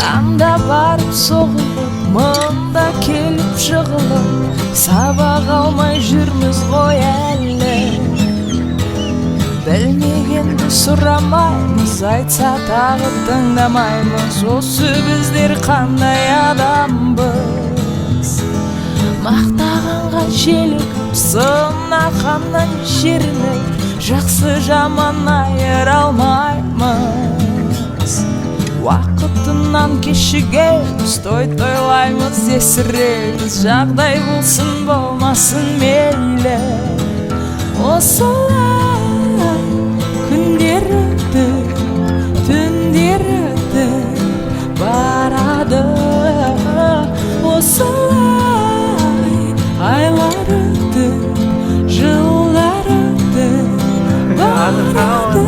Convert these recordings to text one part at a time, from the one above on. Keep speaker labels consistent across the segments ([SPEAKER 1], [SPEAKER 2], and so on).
[SPEAKER 1] Анда барып соғылып, мында келіп жығылып, сабақ алмай жүрміз ғой әлі. Білмегенді сұрамаймыз, айтса тағы тыңдамаймыз. Осы біздер қандай адамбыз? Мақтағанға желігіп, сынағаннан жерініп, жақсы жаман айыра алмаймыз. Уақытынан кешігеміз, тойлаймыз, есіреміз. Жағдай болсын болмасын мейлі. Осылай күндер өтіп, түндер өтіп барады. Осылай айлар өтіп, жылдар өтіп барады.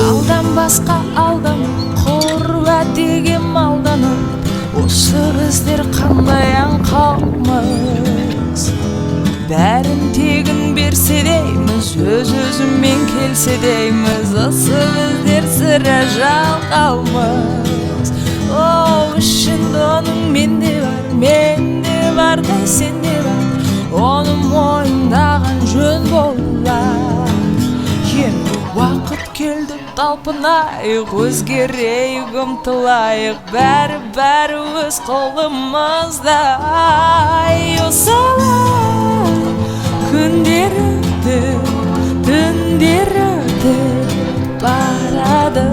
[SPEAKER 1] Алданбасқа алданып, құр уәдеге малданып, осы біздер қандай аңқаумыз? Бәрін тегін берсе дейміз, өз-өзімен келсе дейміз. Осы біздер сірә жалқаумыз. Ол ішінде оның менде бар, менде бар да сенде бар. Оны мойындаған жөн болар. Енді уақыт келді, талпынайық, өзгерейік, ұмтылайық. Бәрі өз қолымызда. Осылай күндер өтіп, түндер өтіп барады.